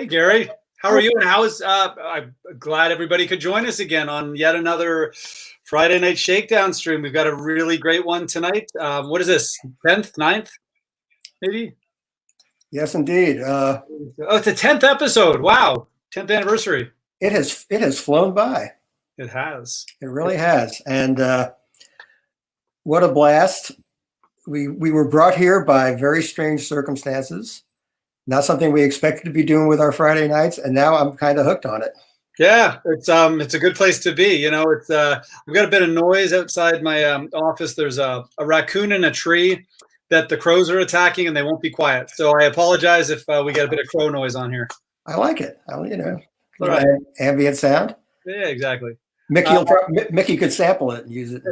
Hey, Gary. How are you? And I'm glad everybody could join us again on yet another Friday night Shakedown stream. We've got a really great one tonight. What is this? 10th, 9th, maybe? Yes, indeed. Oh, it's a 10th episode. Wow. 10th anniversary. It has flown by. It has. It really has. And what a blast. We were brought here by very strange circumstances. Not something we expected to be doing with our Friday nights, and now I'm kind of hooked on it. Yeah, it's a good place to be. You know, we've got a bit of noise outside my office. There's a raccoon in a tree that the crows are attacking, and they won't be quiet. So I apologize if we get a bit of crow noise on here. I like it. Right. Ambient sound. Yeah, exactly. Mickey could sample it and use it.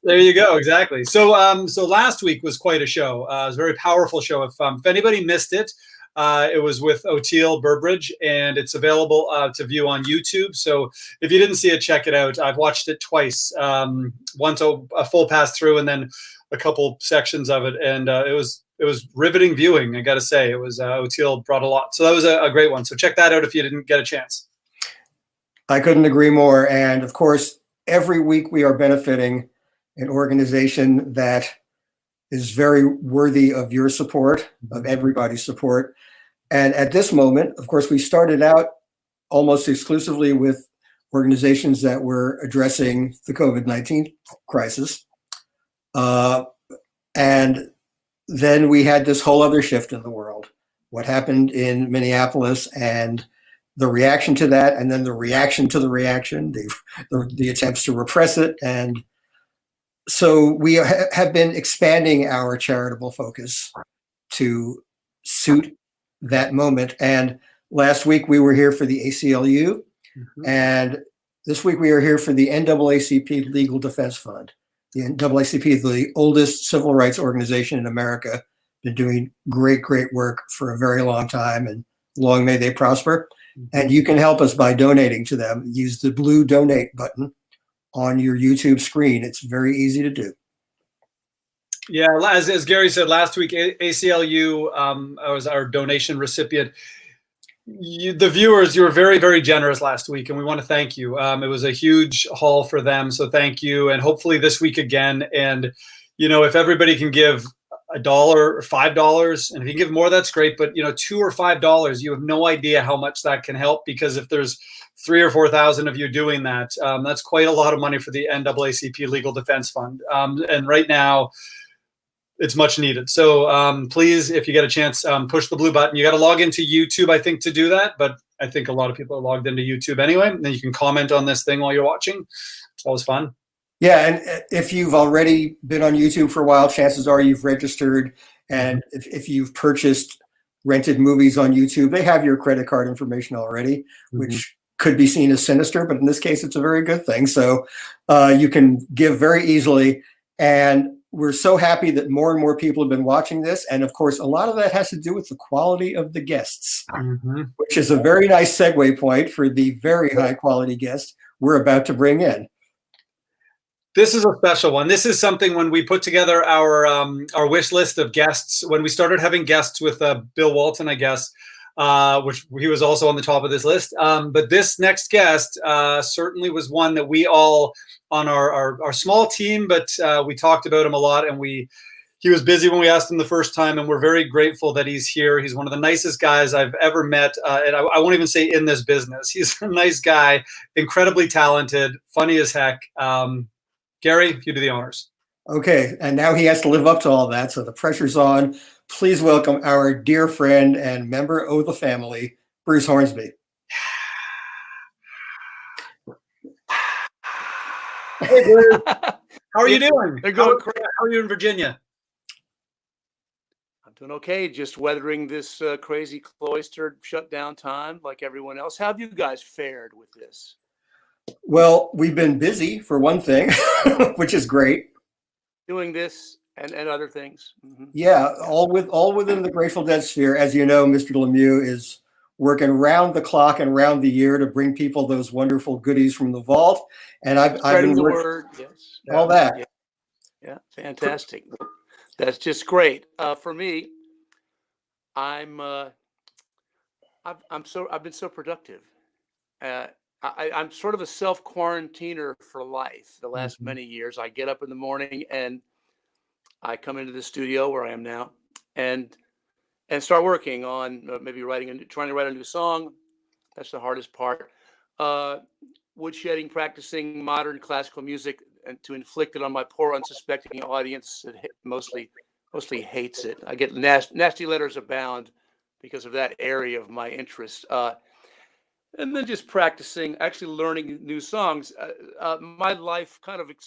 There you go. Exactly. So last week was quite a show. It was a very powerful show. If anybody missed it, it was with O'Teal Burbridge, and it's available to view on YouTube. So if you didn't see it, check it out. I've watched it twice. Once a full pass through, and then a couple sections of it, and it was riveting viewing. I got to say, it was O'Teal brought a lot. So that was a great one. So check that out if you didn't get a chance. I couldn't agree more. And of course, every week we are benefiting an organization that is very worthy of your support, of everybody's support. And at this moment, of course, we started out almost exclusively with organizations that were addressing the COVID-19 crisis. And then we had this whole other shift in the world. What happened in Minneapolis and the reaction to that, and then the reaction to the reaction, the attempts to repress it. And so we have been expanding our charitable focus to suit that moment. And last week we were here for the ACLU, and this week we are here for the NAACP Legal Defense Fund. The NAACP is the oldest civil rights organization in America, been doing great work for a very long time, and long may they prosper. And you can help us by donating to them. Use the blue donate button on your YouTube screen. It's very easy to do. Yeah, as Gary said last week, ACLU was our donation recipient. The viewers, you were very generous last week, and we want to thank you. It was a huge haul for them, so thank you. And hopefully this week again. And if everybody can give $1 or $5, and if you give more, that's great. But $2 or $5, you have no idea how much that can help, because if there's 3,000 or 4,000 of you doing that, that's quite a lot of money for the NAACP Legal Defense Fund. And right now, it's much needed. So please, if you get a chance, push the blue button. You got to log into YouTube, I think, to do that. But I think a lot of people are logged into YouTube anyway. And then you can comment on this thing while you're watching. It's always fun. Yeah, and if you've already been on YouTube for a while, chances are you've registered. And if you've purchased rented movies on YouTube, they have your credit card information already, which could be seen as sinister, but in this case, it's a very good thing. So you can give very easily. And we're so happy that more and more people have been watching this. And of course, a lot of that has to do with the quality of the guests, which is a very nice segue point for the very high quality guests we're about to bring in. This is a special one. This is something when we put together our wish list of guests, when we started having guests with Bill Walton, I guess, which he was also on the top of this list. But this next guest certainly was one that we all on our small team, but we talked about him a lot, and he was busy when we asked him the first time, and we're very grateful that he's here. He's one of the nicest guys I've ever met, and I won't even say in this business. He's a nice guy, incredibly talented, funny as heck. Gary, you do the honors. Okay, and now he has to live up to all that, so the pressure's on. Please welcome our dear friend and member of the family, Bruce Hornsby. Hey, Bruce. How are you doing? How are you in Virginia? I'm doing okay, just weathering this crazy cloistered shutdown time like everyone else. How have you guys fared with this? Well, we've been busy for one thing, which is great. Doing this and other things. Yeah, all within the Grateful Dead sphere. As you know, Mr. Lemieux is working round the clock and round the year to bring people those wonderful goodies from the vault. And I've been the word, yes. All that. Yeah, fantastic. That's just great. For me, I'm I've been so productive. Uh, I'm sort of a self-quarantiner for life. The last Mhm. many years, I get up in the morning and I come into the studio where I am now, and start working on maybe trying to write a new song. That's the hardest part. Uh, Woodshedding, practicing modern classical music, and to inflict it on my poor, unsuspecting audience that mostly hates it. I get nasty letters abound because of that area of my interest. And then just practicing, actually learning new songs. My life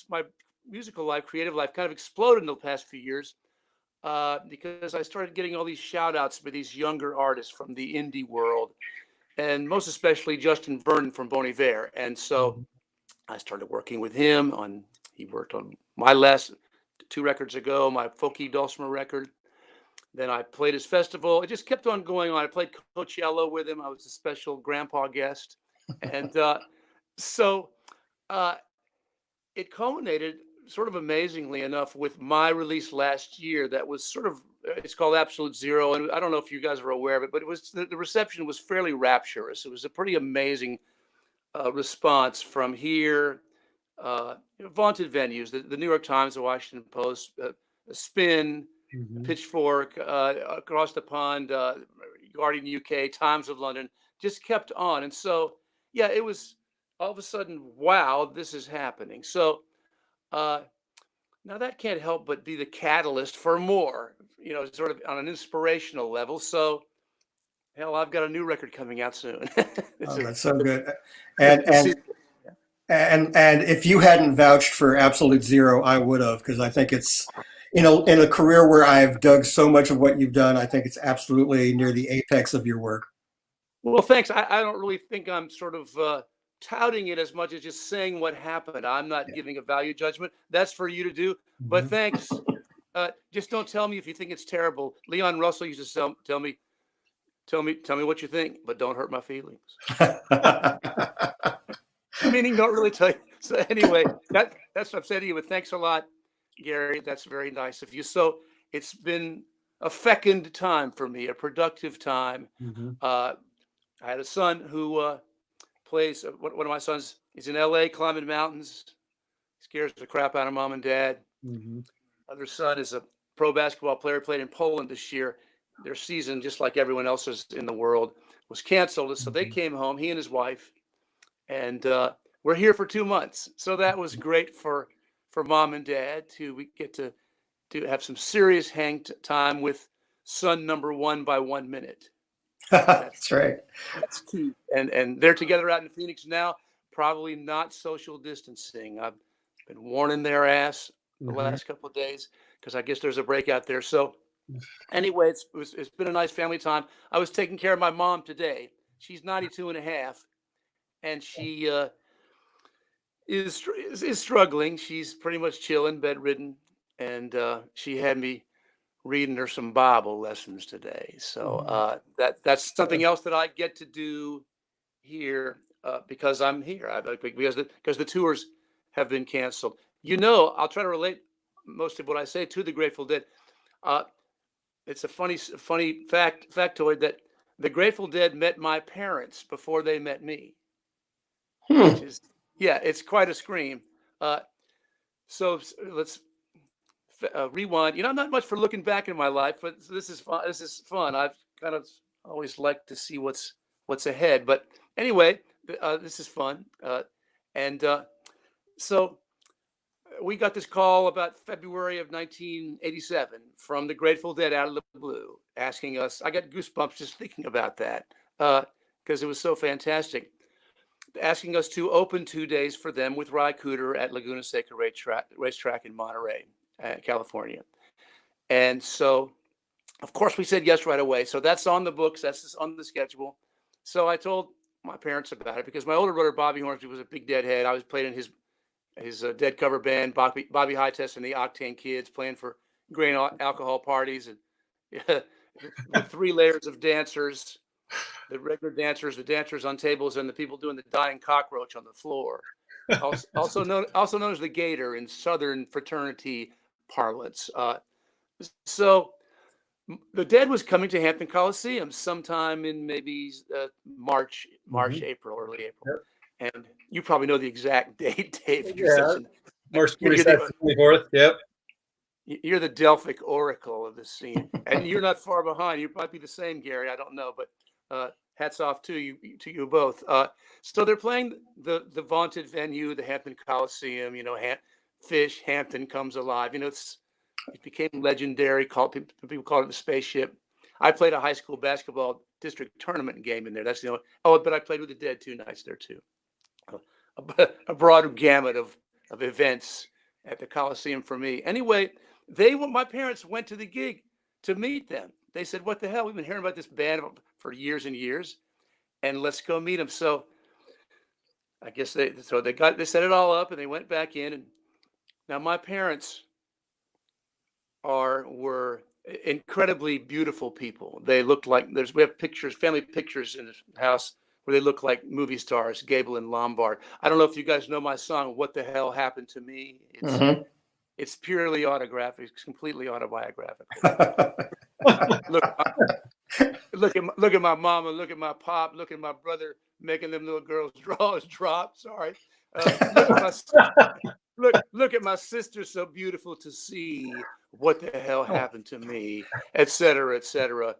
my musical life, creative life kind of exploded in the past few years because I started getting all these shout outs by these younger artists from the indie world, and most especially Justin Vernon from Bon Iver. And so Mhm. I started working with him he worked on my last 2 records ago, my folky dulcimer record. Then I played his festival. It just kept on going on. I played Coachella with him. I was a special grandpa guest. And so uh, it culminated sort of amazingly enough with my release last year that was sort of, it's called Absolute Zero. And I don't know if you guys are aware of it, but the reception was fairly rapturous. It was a pretty amazing response from here, vaunted venues, the New York Times, the Washington Post, Spin, Mhm. Pitchfork, across the pond, Guardian UK, Times of London, just kept on. And so, yeah, it was all of a sudden, wow, this is happening. So uh, now that can't help but be the catalyst for more, sort of on an inspirational level. So, hell, I've got a new record coming out soon. it's Oh, a, that's so good. the, And the and sequel. and if you hadn't vouched for Absolute Zero, I would have, because I think it's, in a career where I've dug so much of what you've done, I think it's absolutely near the apex of your work. Well, thanks. I don't really think I'm sort of touting it as much as just saying what happened. I'm not Yeah. giving a value judgment. That's for you to do. But Mhm. thanks. Just don't tell me if you think it's terrible. Leon Russell used to tell me what you think, but don't hurt my feelings. Meaning, don't really tell you. So anyway, that's what I'm saying to you. But thanks a lot, Gary. That's very nice of you. So it's been a fecund time for me, a productive time. Mhm. Uh, I had a son who plays. One of my sons is in LA climbing mountains. Scares the crap out of mom and dad. Mhm. Other son is a pro basketball player. Played in Poland this year. Their season, just like everyone else's in the world, was canceled. So they Mhm. came home. He and his wife, and we're here for 2 months. So that was great for mom and dad to we get to have some serious time with son number one by 1 minute. That's That's right. That's key. And they're together out in Phoenix now. Probably not social distancing. I've been warning their ass the Mhm. last couple of days because I guess there's a break out there. So anyway, it's been a nice family time. I was taking care of my mom today. She's 92 and a half, and she is struggling. She's pretty much chilling, bedridden, and she had me reading her some Bible lessons today. So Mhm. that's something else that I get to do here because I'm here. Because the tours have been canceled. I'll try to relate most of what I say to the Grateful Dead. Uh, it's a funny factoid that the Grateful Dead met my parents before they met me, which Hmm. is yeah, it's quite a scream. Uh, so let's rewind. I'm not much for looking back in my life, but this is fun. This is fun. I've kind of always liked to see what's ahead. But anyway, this is fun. And so we got this call about February of 1987 from the Grateful Dead out of the blue, asking us. I got goosebumps just thinking about that because it was so fantastic. Asking us to open 2 days for them with Ry Cooder at Laguna Seca Racetrack in Monterey, California. And so, of course, we said yes right away. So that's on the books. That's on the schedule. So I told my parents about it because my older brother Bobby Hornsby was a big Deadhead. I was playing in his Dead cover band, Bobby Hightest and the Octane Kids, playing for grain alcohol parties and with 3 layers of dancers, the regular dancers, the dancers on tables, and the people doing the dying cockroach on the floor. Also known as the Gator in Southern fraternity parlance. So the Dead was coming to Hampton Coliseum sometime in maybe March, Mhm. April, early April. Yep. And you probably know the exact date, Dave. You're Yeah, such an March you're 22nd, the 24th. Yep. you're the Delphic oracle of the scene, and you're not far behind. You might be the same, Gary. I don't know, but hats off to you both. So they're playing the vaunted venue, the Hampton Coliseum. You know, Hampton comes alive. You know, it became legendary. People call it the spaceship. I played a high school basketball district tournament game in there. That's the only. Oh, but I played with the Dead 2 nights there too. A broad gamut of events at the Coliseum for me. Anyway, my parents went to the gig to meet them. They said, "What the hell? We've been hearing about this band for years and years, and let's go meet them." So I guess they set it all up, and they went back in. And now my parents were incredibly beautiful people. They looked like we have pictures, family pictures in the house where they look like movie stars, Gable and Lombard. I don't know if you guys know my song, "What the Hell Happened to Me." It's purely autographic. It's completely autobiographical. Look at my mama, look at my pop, look at my brother making them little girls' drawers drop. Sorry. Look at my sister, so beautiful to see. What the hell happened to me, et cetera, et cetera.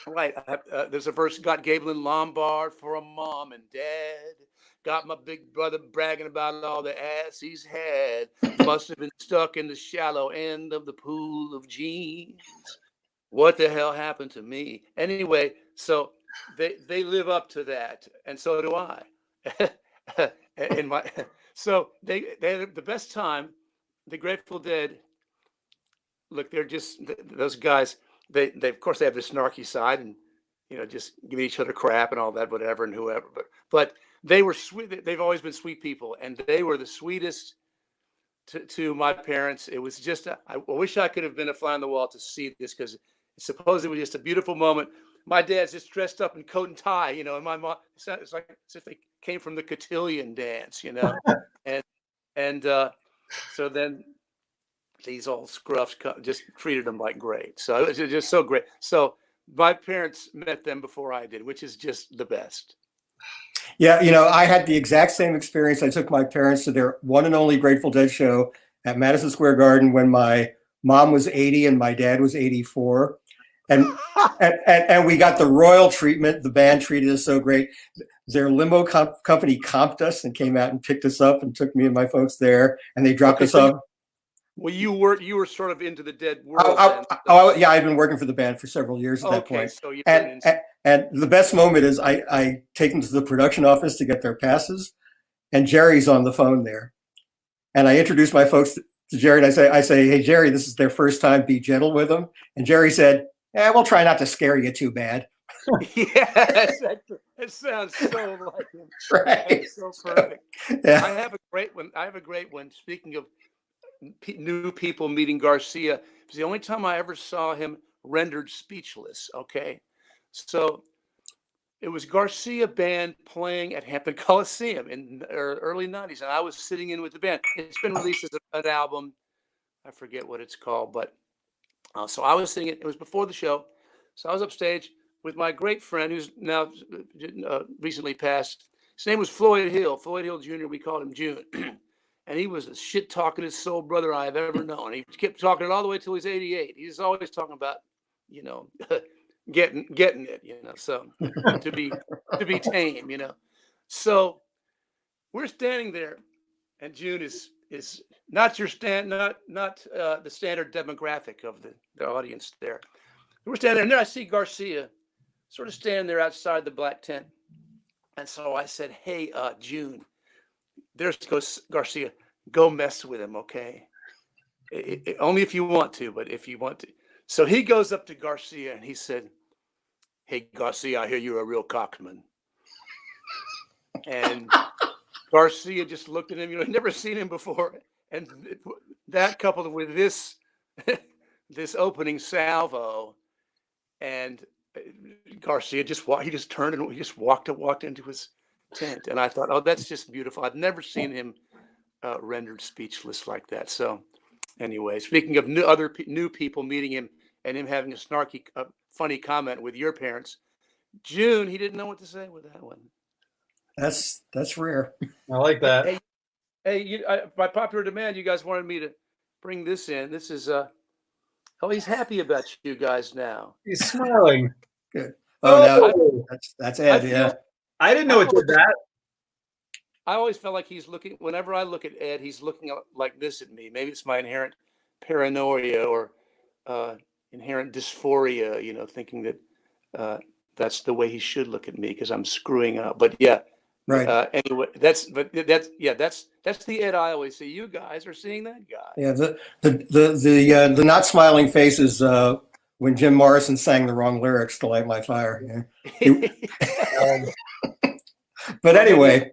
Right. There's a verse, "Got Gable and Lombard for a mom and dad. Got my big brother bragging about all the ass he's had. Must have been stuck in the shallow end of the pool of jeans. What the hell happened to me?" Anyway, so they live up to that, and so do I. So they had the best time. The Grateful Dead. Look, they're just those guys. They of course they have this snarky side, and just giving each other crap and all that, whatever, and whoever. But they were sweet. They've always been sweet people, and they were the sweetest to my parents. It was just I wish I could have been a fly on the wall to see this, because supposedly it was just a beautiful moment. My dad's just dressed up in coat and tie, and my mom. It's like as if they came from the cotillion dance, and so then these old scruffs just treated them like great. So it was just so great. So my parents met them before I did, which is just the best. Yeah, I had the exact same experience. I took my parents to their one and only Grateful Dead show at Madison Square Garden when my mom was 80 and my dad was 84. And we got the royal treatment. The band treated us so great. Their limo company comped us and came out and picked us up and took me and my folks there, and they dropped us off. Well, you were sort of into the Dead world. Yeah, I've been working for the band for several years at that point. So and the best moment is I take them to the production office to get their passes, and Jerry's on the phone there, and I introduce my folks to Jerry, and I say, "Hey, Jerry, this is their first time. Be gentle with them." And Jerry said, "We'll try not to scare you too bad." Yes, it sounds so like him. Right. That's so perfect. Yeah. I have a great one. Speaking of new people meeting Garcia, it was the only time I ever saw him rendered speechless. Okay, so it was Garcia band playing at Hampton Coliseum in the early '90s, and I was sitting in with the band. It's been released as an album. I forget what it's called, but so I was sitting. It was before the show, so I was upstage with my great friend who's now recently passed. His name was Floyd Hill Jr. We called him June. And he was the shit talkingest soul brother I've ever known. He kept talking it all the way till he's 88. He's always talking about, getting it, so to be tame, So we're standing there, and June is not your not the standard demographic of the audience there. We're standing there, and then I see Garcia sort of standing there outside the black tent. And so I said, "Hey, June, there's goes Garcia. Go mess with him, okay? Only if you want to, but if you want to." So he goes up to Garcia and he said, "Hey, Garcia, I hear you're a real coxman." And Garcia just looked at him. He'd never seen him before. And that coupled with this opening salvo, and Garcia he just turned and he just walked into his tent. And I thought, oh, that's just beautiful. I've never seen him rendered speechless like that. So anyway, speaking of new people meeting him and him having a snarky, funny comment with your parents. June, he didn't know what to say with that one. That's rare. I like that. Hey, by popular demand, you guys wanted me to bring this in. This is oh, he's happy about you guys now. He's smiling. Good. Oh, Oh, now that's Ed. Yeah. I didn't know it did that. I always felt like he's looking, whenever I look at Ed, he's looking like this at me. Maybe it's my inherent paranoia or inherent dysphoria, you know, thinking that that's the way he should look at me because I'm screwing up. But yeah, Right. Anyway, that's the Ed I always see. You guys are seeing that guy. Yeah. The not smiling face is when Jim Morrison sang the wrong lyrics to Light My Fire. Yeah. But anyway.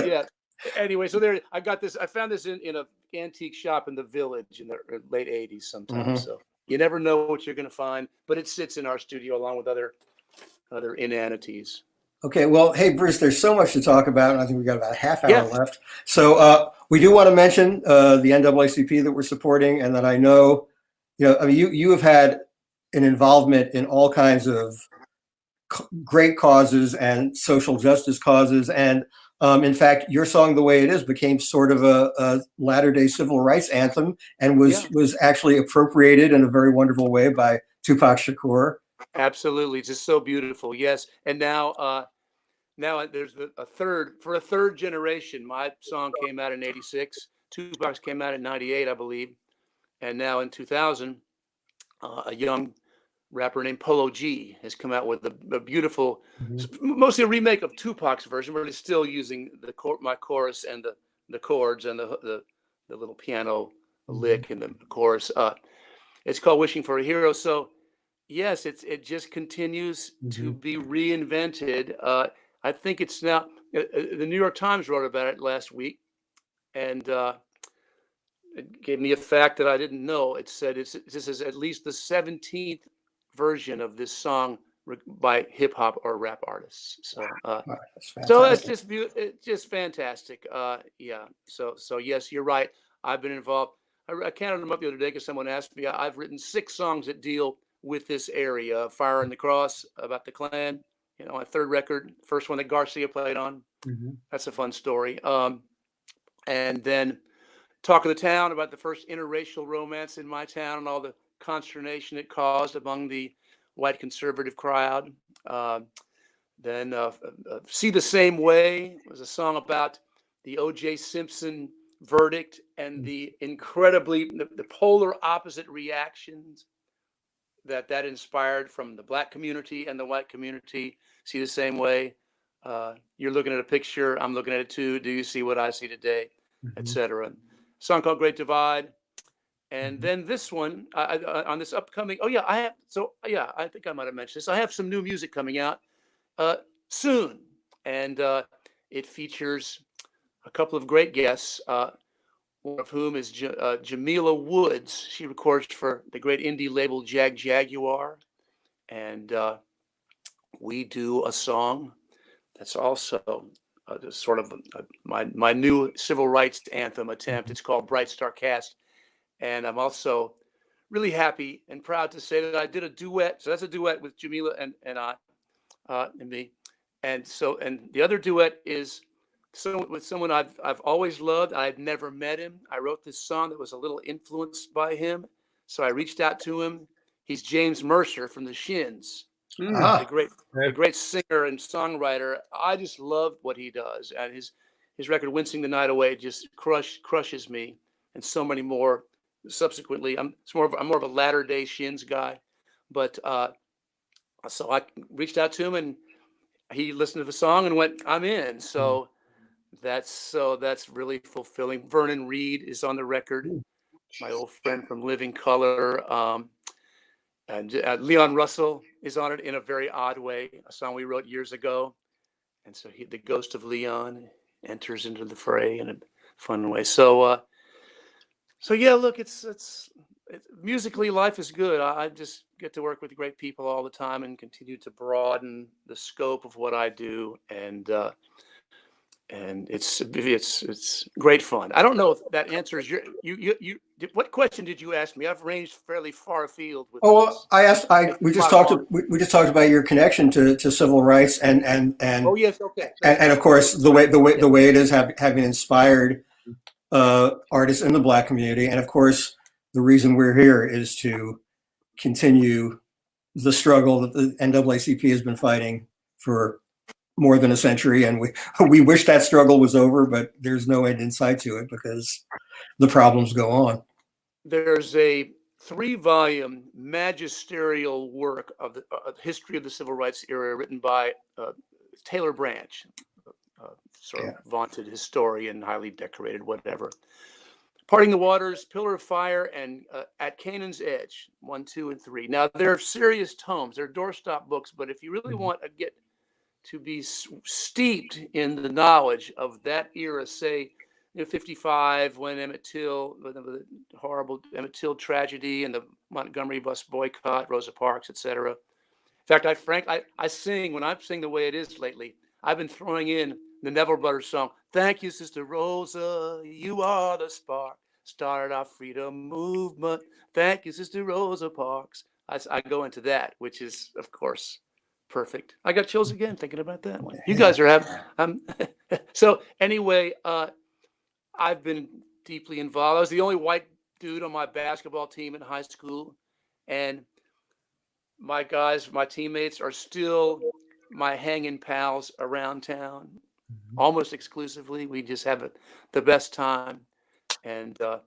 Yeah. Anyway, so there, I got this. I found this in an antique shop in the Village in the late '80s sometimes. So you never know what you're going to find, but it sits in our studio along with other inanities. Okay, well, hey, Bruce, there's so much to talk about, and I think we got about a half hour left. So we do want to mention the NAACP that we're supporting, and that I know, I mean, you have had an involvement in all kinds of great causes and social justice causes, and in fact, your song "The Way It Is" became sort of a latter-day civil rights anthem, and was actually appropriated in a very wonderful way by Tupac Shakur. Absolutely, it's just so beautiful. Yes, and now there's a third generation. My song came out in '86. Tupac's came out in '98, I believe, and now in 2000, a young rapper named Polo G has come out with a beautiful, mostly a remake of Tupac's version, but it's still using my chorus and the chords and the little piano lick in the chorus. It's called "Wishing for a Hero." So yes, it just continues to be reinvented. I think it's now. The New York Times wrote about it last week, and it gave me a fact that I didn't know. It said this is at least the 17th version of this song by hip hop or rap artists. So, so that's just fantastic. Yeah. So yes, you're right. I've been involved. I counted them up the other day because someone asked me. I've written 6 songs that deal with this area: "Fire in the Cross" about the Klan. My third record, first one that Garcia played on. That's a fun story. And then "Talk of the Town" about the first interracial romance in my town and all the consternation it caused among the white conservative crowd. Then "See the Same Way" was a song about the O.J. Simpson verdict and the polar opposite reactions that inspired from the Black community and the white community. "See the Same Way." You're looking at a picture, I'm looking at it too. Do you see what I see today? Etc. Song called "Great Divide." And then this one on this upcoming. Oh yeah, I think I might have mentioned this. I have some new music coming out soon, and it features a couple of great guests. One of whom is Jamila Woods. She records for the great indie label Jaguar, and we do a song that's also sort of my new civil rights anthem attempt. It's called "Bright Star Cast," and I'm also really happy and proud to say that I did a duet. So that's a duet with Jamila and I and me, and the other duet is with someone I've always loved. I've never met him. I wrote this song that was a little influenced by him, so I reached out to him. He's James Mercer from the Shins, the great singer and songwriter. I just love what he does, and his record "Wincing the Night Away" just crushes me, and so many more. Subsequently, I'm more of a latter day Shins guy, but so I reached out to him, and he listened to the song and went, "I'm in." So that's really fulfilling. Vernon Reed is on the record, my old friend from Living Color, and Leon Russell is on it in a very odd way, a song we wrote years ago, and so the ghost of Leon enters into the fray in a fun way. So yeah, look, it's musically, life is good. I just get to work with great people all the time and continue to broaden the scope of what I do, and it's great fun. I don't know if that answers what question did you ask me? I've ranged fairly far afield with Oh, this. I asked. We just talked. We just talked about your connection to civil rights and Oh yes, okay. and of course the way it is having inspired artists in the Black community, and of course the reason we're here is to continue the struggle that the NAACP has been fighting for more than a century, and we wish that struggle was over, but there's no end in sight to it because the problems go on. There's a 3-volume magisterial work of the history of the civil rights era written by Taylor Branch, sort of vaunted historian, highly decorated, whatever. Parting the Waters, Pillar of Fire, and At Canaan's Edge, 1, 2, and 3. Now, they're serious tomes. They're doorstop books, but if you really want to get to be steeped in the knowledge of that era, say, 55, when Emmett Till, the horrible Emmett Till tragedy and the Montgomery bus boycott, Rosa Parks, etc. In fact, I sing, when I sing the way it is lately, I've been throwing in the Neville Brothers song, "Thank you, Sister Rosa, you are the spark, started our freedom movement. Thank you, Sister Rosa Parks." I go into that, which is, of course, perfect. I got chills again thinking about that one. You guys are having, so anyway, I've been deeply involved. I was the only white dude on my basketball team in high school, and my guys, my teammates are still my hanging pals around town, almost exclusively. We just have the best time, and you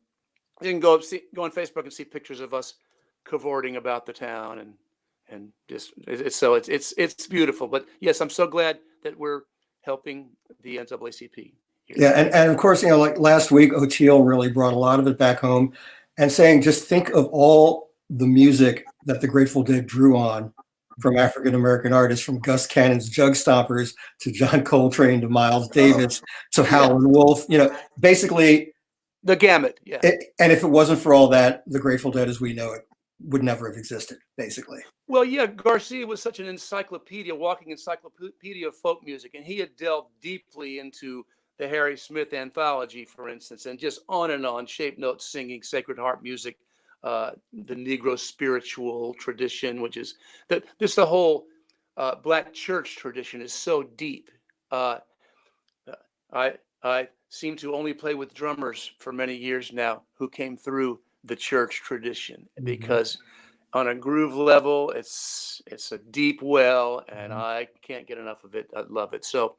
can go on Facebook and see pictures of us cavorting about the town, and just it's beautiful. But yes, I'm so glad that we're helping the NAACP. Yeah, and of course, like last week, O'Teal really brought a lot of it back home, and saying, just think of all the music that the Grateful Dead drew on from African American artists, from Gus Cannon's Jug Stompers to John Coltrane to Miles Davis to Howlin' Wolf. Basically the gamut. Yeah. And if it wasn't for all that, the Grateful Dead as we know it would never have existed, basically. Well, yeah, Garcia was such an encyclopedia, walking encyclopedia of folk music, and he had delved deeply into the Harry Smith anthology, for instance, and just on, shape notes singing, Sacred Heart music, the Negro spiritual tradition, which is the whole Black church tradition is so deep. I seem to only play with drummers for many years now who came through the church tradition, because on a groove level, it's a deep well, and I can't get enough of it. I love it. So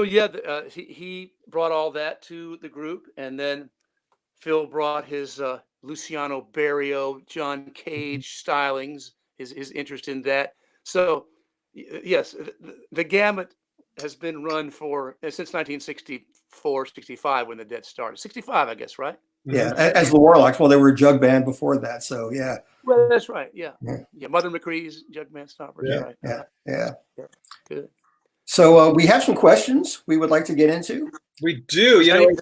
yeah, he brought all that to the group, and then Phil brought his Luciano Berio, John Cage stylings, his interest in that. So yes, the gamut has been run since 1964, 65, when the Dead started. 65, I guess, right? Yeah, as the Warlocks. Well, they were a jug band before that, so yeah. Well, that's right. Yeah. Mother McCree's Jug Band Stompers. Yeah, right. Yeah. Good. So we have some questions we would like to get into. We do. Is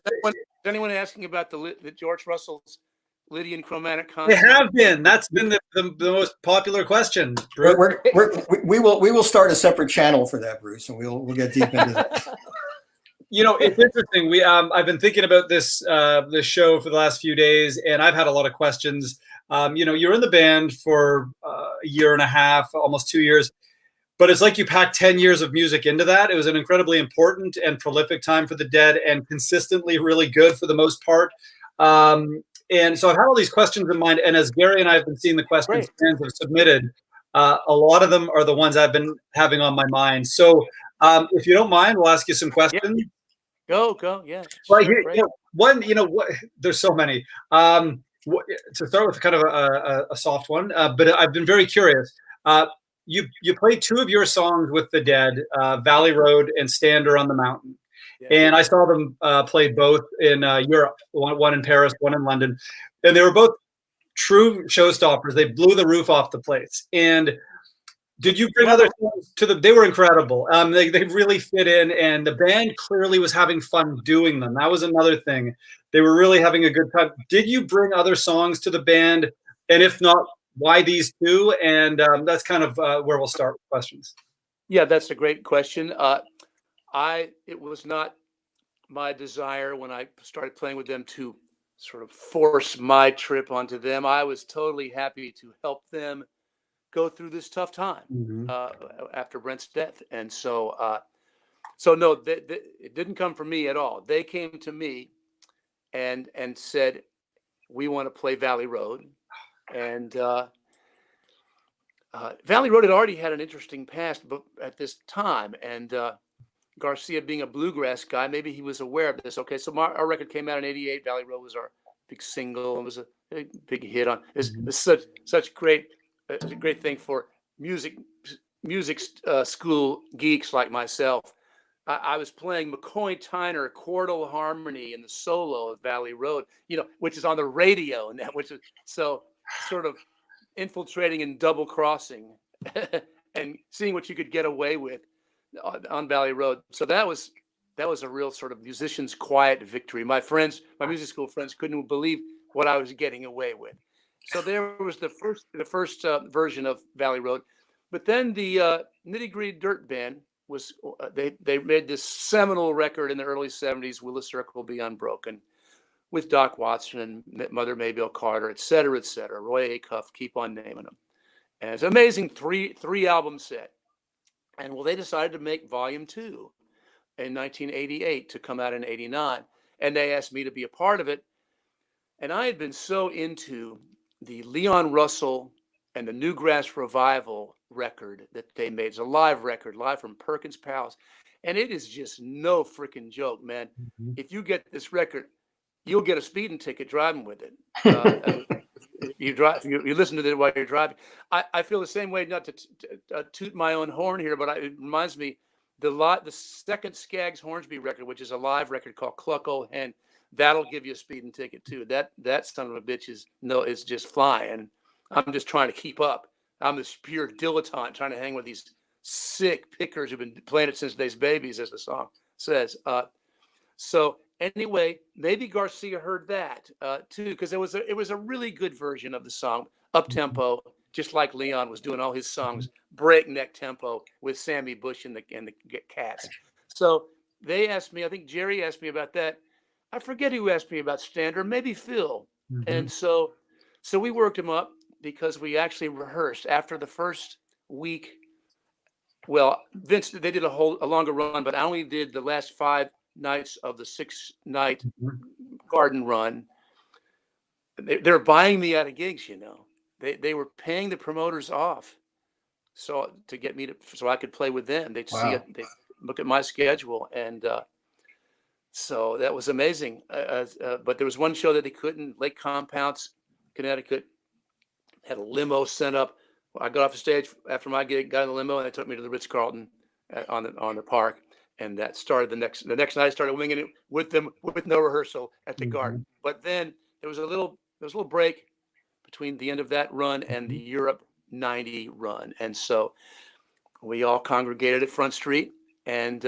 anyone asking about the George Russell's Lydian chromatic concert? They have been. That's been the most popular question. We will start a separate channel for that, Bruce, and we'll get deep into that. It's interesting. I've been thinking about this show for the last few days, and I've had a lot of questions. You're in the band for a year and a half, almost 2 years, but it's like you packed 10 years of music into that. It was an incredibly important and prolific time for the Dead, and consistently really good for the most part. And so I've had all these questions in mind, and as Gary and I have been seeing the questions fans have submitted, a lot of them are the ones I've been having on my mind. So if you don't mind, we'll ask you some questions. Yeah. Go, yeah. Well, there's so many. To start with, kind of a soft one, but I've been very curious. You played 2 of your songs with the Dead, Valley Road and Stander on the Mountain. Yeah. And I saw them play both in Europe, one in Paris, one in London. And they were both true showstoppers. They blew the roof off the place. And did you bring other songs to them? They were incredible. They really fit in, and the band clearly was having fun doing them. That was another thing. They were really having a good time. Did you bring other songs to the band? And if not, why these 2? And that's kind of where we'll start with questions. Yeah, that's a great question. It was not my desire when I started playing with them to sort of force my trip onto them. I was totally happy to help them go through this tough time after Brent's death. And so, no, it didn't come from me at all. They came to me and said, we want to play Valley Road. And Valley Road had already had an interesting past at this time. And Garcia, being a bluegrass guy, maybe he was aware of this. Okay, so our record came out in '88. Valley Road was our big single. It was a big hit on. It's such great thing for music school geeks like myself. I was playing McCoy Tyner chordal harmony in the solo of Valley Road, which is on the radio, and which is so sort of infiltrating and double crossing and seeing what you could get away with on Valley Road. So that was a real sort of musician's quiet victory. My music school friends couldn't believe what I was getting away with. So there was the first version of Valley Road. But then the Nitty Gritty Dirt Band was they made this seminal record in the early '70s, Will the Circle Be Unbroken, with Doc Watson and Mother Maybelle Carter, et cetera, Roy Acuff, keep on naming them. And it's an amazing three album set. And well, they decided to make Volume 2 in 1988 to come out in '89. And they asked me to be a part of it. And I had been so into the Leon Russell and the Newgrass Revival record that they made. It's a live record, live from Perkins Palace. And it is just no freaking joke, man. If you get this record, you'll get a speeding ticket driving with it. You listen to it while you're driving. I feel the same way, not to toot my own horn here, but it reminds me, the second Skaggs Hornsby record, which is a live record called Cluck Old Hen, that'll give you a speeding ticket too. That son of a bitch is just flying. I'm just trying to keep up. I'm this pure dilettante trying to hang with these sick pickers who've been playing it since they's babies, as the song says. So anyway, maybe Garcia heard that too, because it was a really good version of the song, up tempo, just like Leon was doing all his songs, breakneck tempo with Sammy Bush and the Cats. So they asked me, I think Jerry asked me about that. I forget who asked me about Standard, maybe Phil. And so we worked him up because we actually rehearsed after the first week. Well, Vince, they did a longer run, but I only did the last 5 nights of the 6-night garden run. They're buying me out of gigs, They were paying the promoters off so to get me so I could play with them. They'd see it, they look at my schedule, and so that was amazing. But there was one show that they couldn't. Lake Compounce, Connecticut, had a limo sent up. I got off the stage after my gig, got in the limo, and they took me to the Ritz-Carlton on the park. And that started the next night. I started winging it with them with no rehearsal at the Garden. But then there was a little break between the end of that run and the Europe '90 run, and so we all congregated at Front Street, and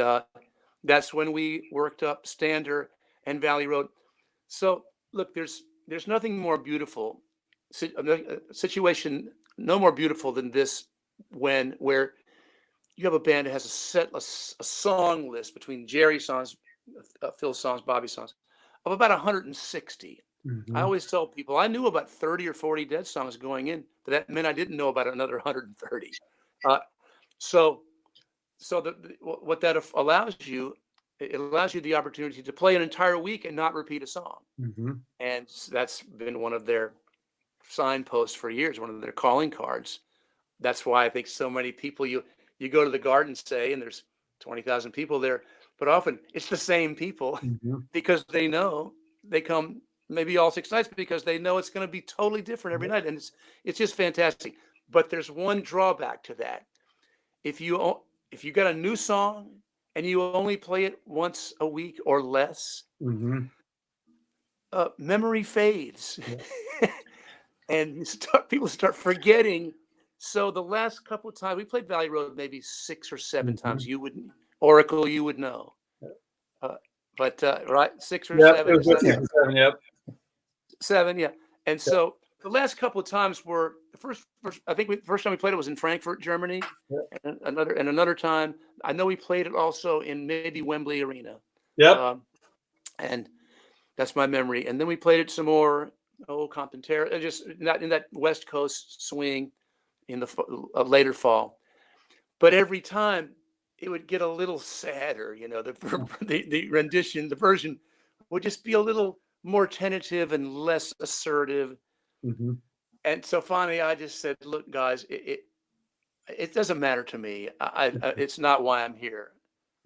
that's when we worked up Stander and Valley Road. So look, there's nothing more beautiful, situation no more beautiful than this, where you have a band that has a song list between Jerry songs, Phil songs, Bobby songs, of about 160. I always tell people I knew about 30 or 40 Dead songs going in, but that meant I didn't know about another 130. So what that allows you, it allows you the opportunity to play an entire week and not repeat a song. And that's been one of their signposts for years, one of their calling cards. That's why I think so many people, you go to the Garden, say, and there's 20,000 people there, but often it's the same people because they know they come maybe all 6 nights because they know it's going to be totally different every night. And it's just fantastic. But there's one drawback to that. If you got a new song and you only play it once a week or less, memory fades. And people start forgetting. So the last couple of times we played Valley Road, maybe 6 or 7 times. You wouldn't, Oracle, you would know. But right, 6 or 7. It was 7, yep. 7, yeah. And so the last couple of times were the first I think the first time we played it was in Frankfurt, Germany, and another time. I know we played it also in maybe Wembley Arena. Yep. And That's my memory. And then we played it some more. Oh, Compton Terrace, just not in that West Coast swing in the later fall. But every time it would get a little sadder, you know, the rendition, the version would just be a little more tentative and less assertive. Mm-hmm. And so finally I just said, look, guys, it doesn't matter to me. It's not why I'm here.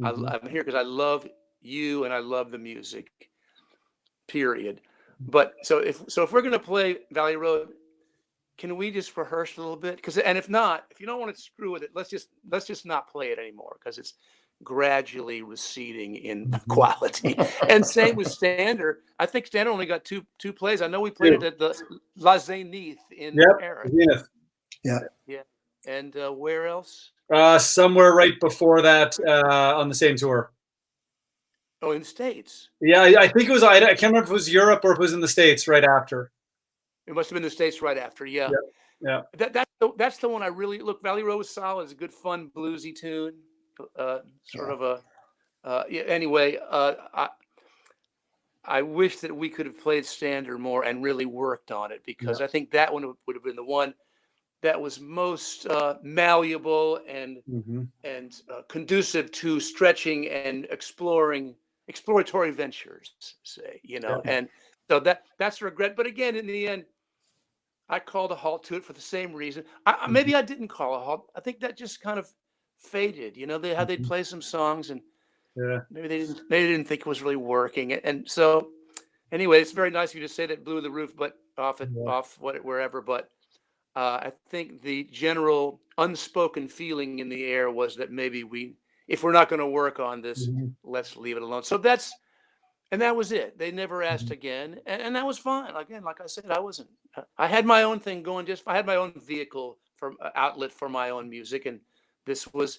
Mm-hmm. I'm here because I love you and I love the music, period. But so if we're going to play Valley Road, can we just rehearse a little bit? Because, and if not, if you don't want to screw with it, let's just not play it anymore, because it's gradually receding in quality. And same with Stander. I think Stander only got two plays. I know we played it at the La Zenith in Paris. Yeah. Yeah. And where else? Somewhere right before that on the same tour. Oh, in the States. Yeah, I think it was. I can't remember if it was Europe or if it was in the States right after. It must have been the States right after. Yeah. Yeah. That's the one I really look. Valley Road was solid. It's a good, fun, bluesy tune. Sort of a. Yeah. Anyway, I wish that we could have played Stander more and really worked on it, because I think that one would have been the one that was most malleable and conducive to stretching and exploratory ventures, say, you know. And so that's a regret. But again, in the end, I called a halt to it for the same reason. Maybe I didn't call a halt. I think that just kind of faded. You know, they'd play some songs, and maybe they didn't think it was really working. And so, anyway, it's very nice of you to say that blew the roof, but wherever. But I think the general unspoken feeling in the air was that maybe if we're not going to work on this, let's leave it alone. So that was it. They never asked again, and that was fine. Again, like I said, I had my own thing going. I had my own vehicle for outlet for my own music, and this was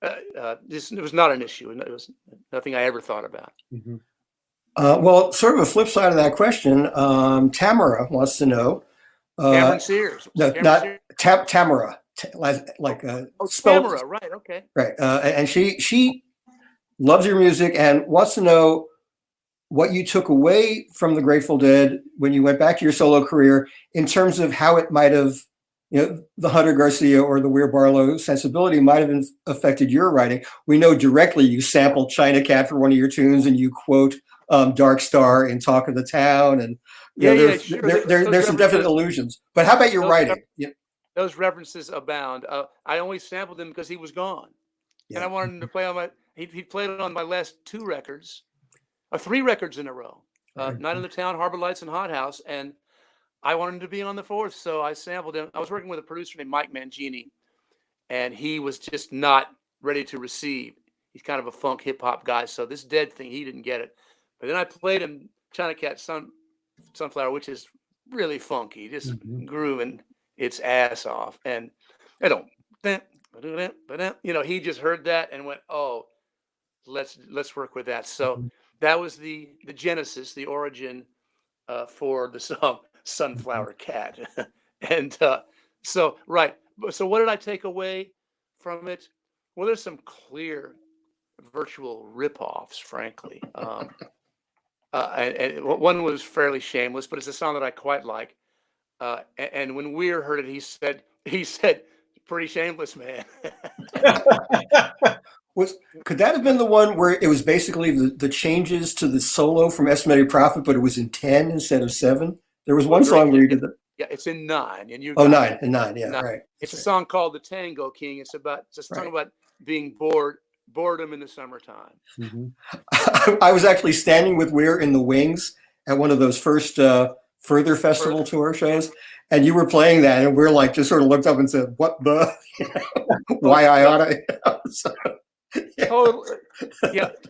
it was not an issue, and it was nothing I ever thought about. Well, sort of a flip side of that question, Tamara wants to know. Cameron Sears. No, not Tamara. Spelled, Tamara, right? Okay. Right, and she loves your music and wants to know what you took away from the Grateful Dead when you went back to your solo career, in terms of how it might have, you know, the Hunter Garcia or the Weir Barlow sensibility might have affected your writing. We know directly you sampled China Cat for one of your tunes, and you quote Dark Star in Talk of the Town, and there's some definite allusions. But how about your writing? Those references abound. I only sampled him because he was gone, and I wanted him to play on my. He played it on my last 2 records, or 3 records in a row. Night in the Town, Harbor Lights, and Hot House, and I wanted him to be on the 4th, so I sampled him. I was working with a producer named Mike Mangini, and he was just not ready to receive. He's kind of a funk hip hop guy, so this Dead thing, he didn't get it. But then I played him China Cat Sunflower, which is really funky, just grooving its ass off. And I don't, you know, he just heard that and went, oh, let's work with that. So that was the genesis, the origin for the song Sunflower Cat. And so what did I take away from it? Well, there's some clear virtual ripoffs, frankly. And one was fairly shameless, but it's a song that I quite like. And when Weir heard it, he said, pretty shameless, man. Could that have been the one where it was basically the changes to the solo from Estimated Prophet, but it was in 10 instead of 7? There was one song where you did that. Yeah, it's in 9, and 9 and 9. Yeah, 9. Right. It's a song called "The Tango King." It's a song about being boredom in the summertime. I was actually standing with Weir in the wings at one of those first Further Festival tour shows, and you were playing that, and we're like just sort of looked up and said, "What the? Why I oughta?" So,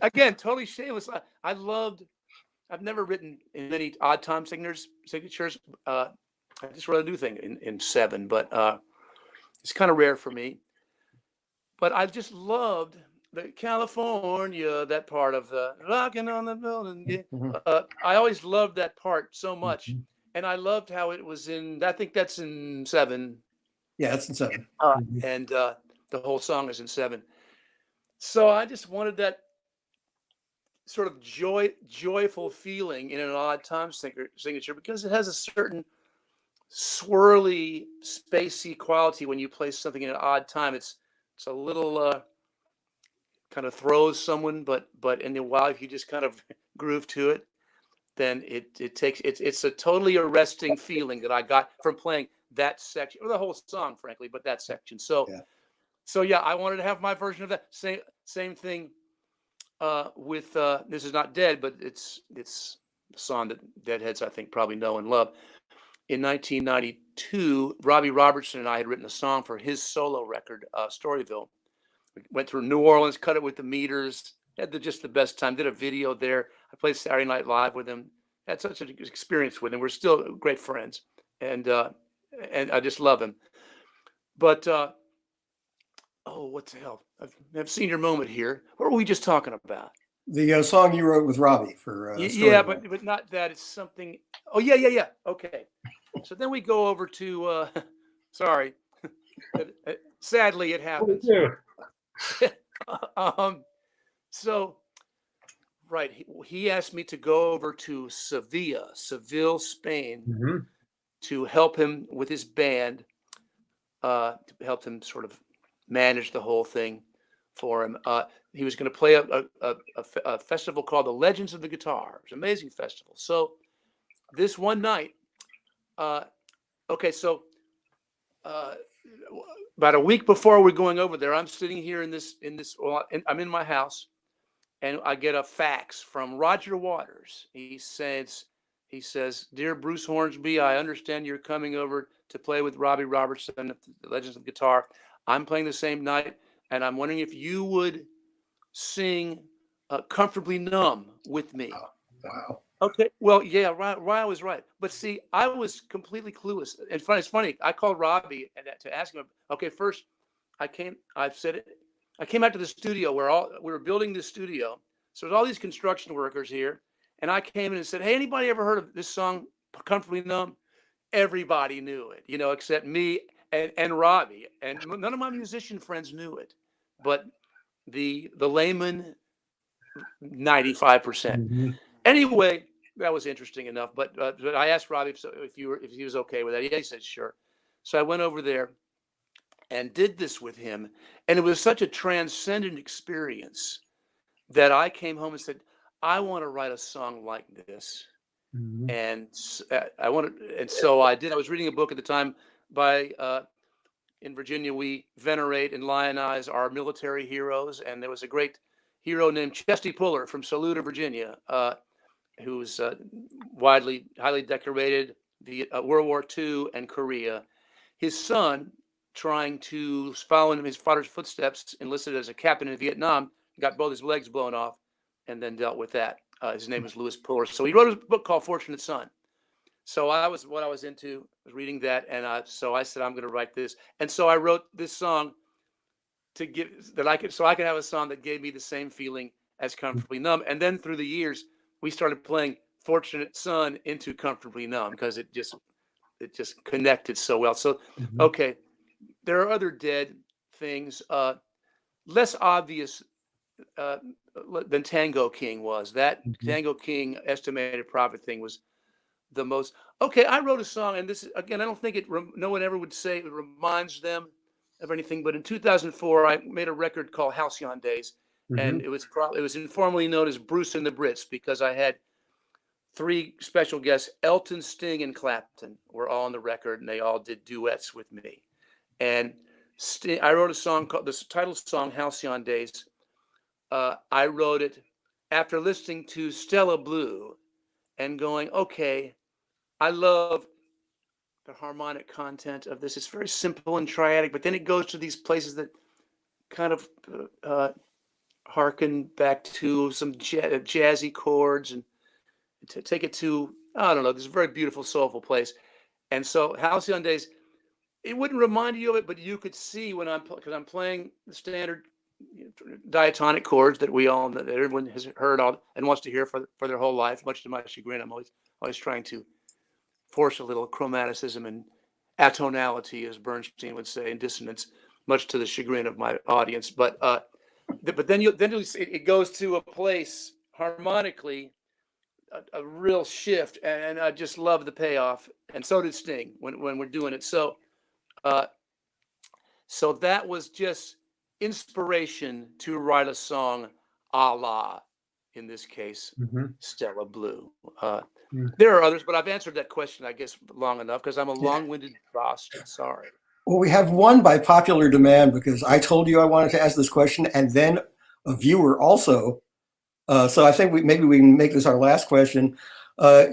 Again, totally shameless. I've never written in many odd time signatures. I just wrote a new thing in 7, but it's kind of rare for me. But I just loved the California, that part of the rocking on the building. I always loved that part so much. And I loved how it was I think that's in 7. Yeah, it's in 7. And the whole song is in 7. So I just wanted that sort of joyful feeling in an odd time signature because it has a certain swirly, spacey quality when you play something in an odd time. It's a little kind of throws someone, but in a while, if you just kind of groove to it, then it's a totally arresting feeling that I got from playing that section, or the whole song, frankly, but that section. So yeah, I wanted to have my version of that. Same thing with This Is Not Dead, but it's a song that Deadheads I think probably know and love. In 1992, Robbie Robertson and I had written a song for his solo record, Storyville. We went through New Orleans, cut it with the Meters, had just the best time. Did a video there. I played Saturday Night Live with him. Had such an experience with him. We're still great friends, and I just love him. But oh, what the hell? I've seen your moment here. What were we just talking about? The song you wrote with Robbie for yeah, but not that. It's something. Oh yeah. Okay. So then we go over to. Sorry, sadly it happens. So, right, he asked me to go over to Seville, Spain, to help him with his band, to help him sort of manage the whole thing for him. He was going to play a festival called the Legends of the Guitar. It was an amazing festival. So this one night, so about a week before we're going over there, I'm sitting here I'm in my house, and I get a fax from Roger Waters. He says, "Dear Bruce Hornsby, I understand you're coming over to play with Robbie Robertson at the Legends of Guitar. I'm playing the same night, and I'm wondering if you would sing Comfortably Numb with me." Wow. Okay. Well, yeah, Ryan was right. But see, I was completely clueless. And it's funny. I called Robbie to ask him. Okay, first, I came out to the studio where we were building this studio. So there's all these construction workers here, and I came in and said, "Hey, anybody ever heard of this song, Comfortably Numb?" Everybody knew it, except me and Robbie, and none of my musician friends knew it, but the layman, 95%. Anyway, that was interesting enough. But I asked Robbie if he was okay with that. Yeah, he said sure. So I went over there and did this with him, and it was such a transcendent experience that I came home and said, "I want to write a song like this." And so I did. I was reading a book at the time by in Virginia. We venerate and lionize our military heroes, and there was a great hero named Chesty Puller from Saluda, Virginia, who's highly decorated, World War II and Korea. His son, trying to follow in his father's footsteps, enlisted as a captain in Vietnam, got both his legs blown off, and then dealt with that. His name was Lewis Puller. So he wrote a book called Fortunate Son. So what I was into was reading that, and so I said, I'm going to write this. And so I wrote this song so I could have a song that gave me the same feeling as Comfortably Numb. And then through the years, we started playing Fortunate Son into Comfortably Numb because it just connected so well. So, okay, there are other Dead things, less obvious than Tango King was. That Tango King Estimated Profit thing was the most. Okay, I wrote a song, and this is, again, I don't think no one ever would say it reminds them of anything, but in 2004, I made a record called Halcyon Days, and it was informally known as Bruce and the Brits because I had 3 special guests, Elton, Sting, and Clapton, were all on the record, and they all did duets with me. And I wrote a song called, the title song, Halcyon Days. I wrote it after listening to Stella Blue and going, okay, I love the harmonic content of this. It's very simple and triadic, but then it goes to these places that kind of harken back to some jazzy chords and to take it to, I don't know, this very beautiful, soulful place. And so Halcyon Days, it wouldn't remind you of it, but you could see when because I'm playing the standard diatonic chords that everyone has heard and wants to hear for their whole life, much to my chagrin. I'm always trying to force a little chromaticism and atonality, as Bernstein would say, and dissonance, much to the chagrin of my audience. But then it goes to a place harmonically a real shift, and I just love the payoff. And so did Sting when we're doing it. So so that was just inspiration to write a song a la, in this case, Stella Blue. There are others, but I've answered that question, I guess, long enough because I'm a long-winded bastard. Sorry. Well, we have one by popular demand because I told you I wanted to ask this question, and then a viewer also. So I think maybe we can make this our last question.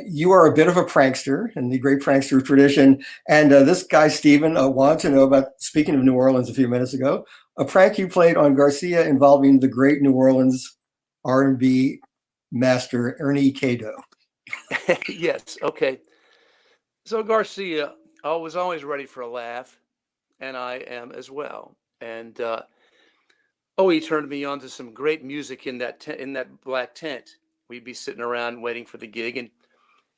You are a bit of a prankster in the great prankster tradition. And this guy, Steven, wanted to know about, speaking of New Orleans a few minutes ago, a prank you played on Garcia involving the great New Orleans R&B master, Ernie Cado. Yes. Okay. So Garcia was always ready for a laugh, and I am as well. And he turned me on to some great music in that black tent. We'd be sitting around waiting for the gig, and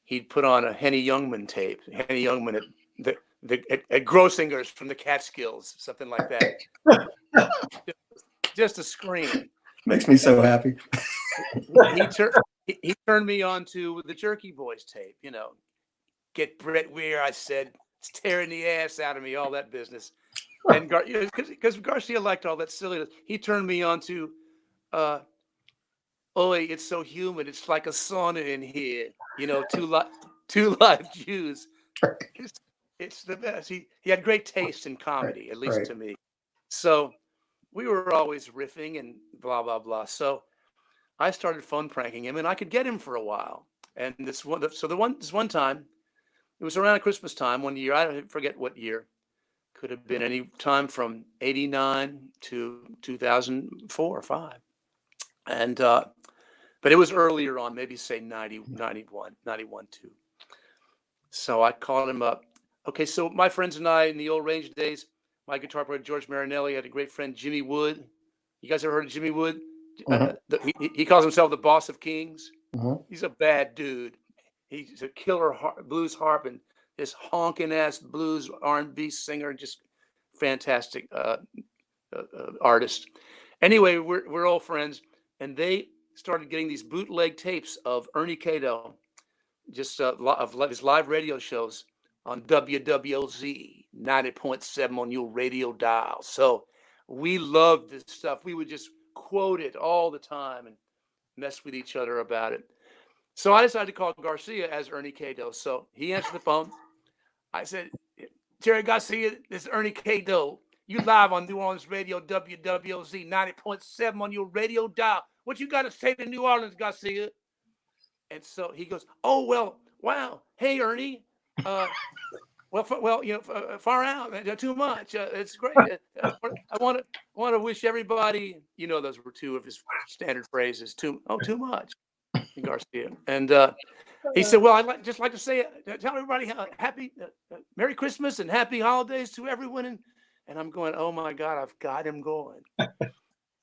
he'd put on a Henny Youngman tape. Henny Youngman at Grossinger's from the Catskills, something like that. Just a scream. Makes me so happy. He turned me on to the Jerky Boys tape. Get Brett Weir, I said, it's tearing the ass out of me, all that business. And because Garcia liked all that silliness, he turned me on to, "Oi, it's so humid, it's like a sauna in here." Two live Jews. It's the best. He had great taste in comedy, at least to me. So we were always riffing and blah blah blah. So I started phone pranking him, and I could get him for a while. And this one time, it was around Christmas time one year. I forget what year. Could have been any time from 89 to 2004 or 5. And, but it was earlier on, maybe say 90, 91, 2. So I called him up. Okay, so my friends and I, in the old Range days, my guitar player, George Marinelli, had a great friend, Jimmy Wood. You guys ever heard of Jimmy Wood? He calls himself the boss of kings. He's a bad dude. He's a killer blues harp and this honking ass blues R&B singer, just fantastic artist. Anyway, we're all friends, and they started getting these bootleg tapes of Ernie Cado, just of his live radio shows on WWOZ 90.7 on your radio dial. So we loved this stuff. We would just quote it all the time and mess with each other about it. So I decided to call Garcia as Ernie Cado. So he answered the phone. I said, "Jerry Garcia, this is Ernie Cado. You live on New Orleans radio, WWOZ 90.7 on your radio dial. What you got to say to New Orleans, Garcia?" And so he goes, "Oh, well, wow. Hey, Ernie. Far out, too much. It's great. I want to wish everybody," those were two of his standard phrases. Too much, Garcia. And he said, "Well, I'd just like to say, tell everybody happy, Merry Christmas and Happy Holidays to everyone." And I'm going, "Oh my God, I've got him going."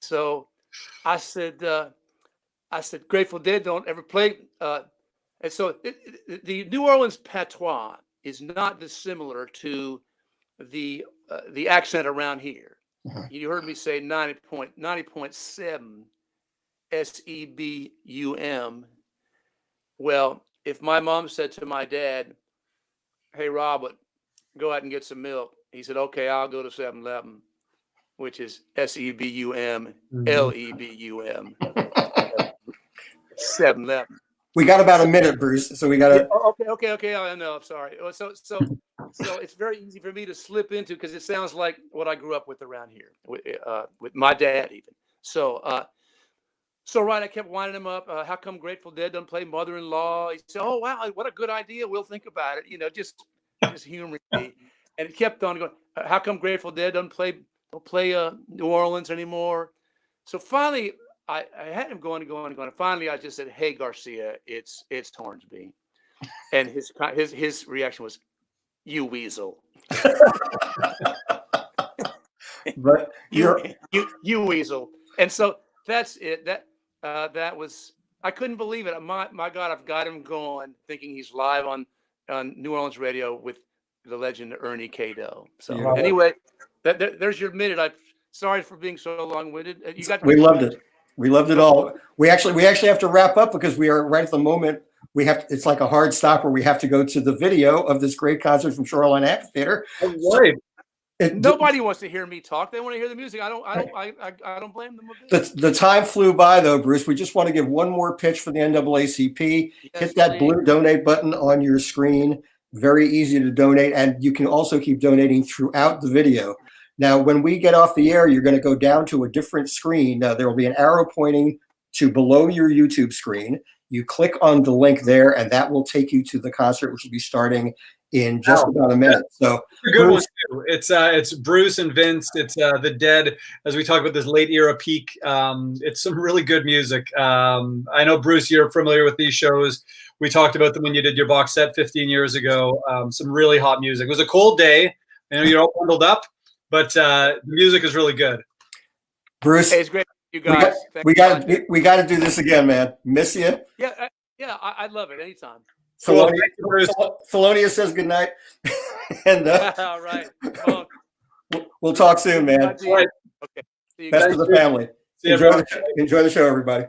So I said, Grateful Dead don't ever play. And so the New Orleans patois is not dissimilar to the accent around here. You heard me say 90.7 SEBUM. Well, if my mom said to my dad, "Hey, Robert, go out and get some milk," he said, "Okay, I'll go to 7-Eleven, which is SEBUM, LEBUM, 7-Eleven. We got about a minute, Bruce. So we got to. Okay. I know. I'm sorry. So it's very easy for me to slip into because it sounds like what I grew up with around here with my dad even. So I kept winding him up. How come Grateful Dead doesn't play Mother-in-Law? He said, "Oh wow, what a good idea. We'll think about it." Just humoring me, and it kept on going. How come Grateful Dead don't play New Orleans anymore? So finally, I had him going. And finally, I just said, "Hey, Garcia, it's Hornsby," and his reaction was, "You weasel." But you weasel. And so that's it. That was, I couldn't believe it. My God, I've got him going, thinking he's live on New Orleans radio with the legend Ernie Cado. So anyway, there's your minute. I'm sorry for being so long-winded. We loved it. We loved it all. We actually have to wrap up because we are right at the moment. It's like a hard stop where we have to go to the video of this great concert from Shoreline Amphitheater. Right. Nobody wants to hear me talk. They want to hear the music. I don't blame them a bit. The time flew by though, Bruce. We just want to give one more pitch for the NAACP. Yes, hit that blue donate button on your screen. Very easy to donate, and you can also keep donating throughout the video. Now, when we get off the air, you're going to go down to a different screen. Now, there will be an arrow pointing to below your YouTube screen. You click on the link there, and that will take you to the concert, which will be starting in just about a minute. So a good one too. It's Bruce and Vince. It's the Dead. As we talk about this late era peak, it's some really good music. I know Bruce, you're familiar with these shows. We talked about them when you did your box set 15 years ago. Some really hot music. It was a cold day. I know you're all bundled up, but the music is really good. Bruce, hey, it's great, you guys. We got to do this again, man. Miss you. Yeah, I love it anytime. Thelonious says good night. And all right. Well, we'll talk soon, man. All right. Okay. See you Best guys. to the family. Enjoy the show, everybody.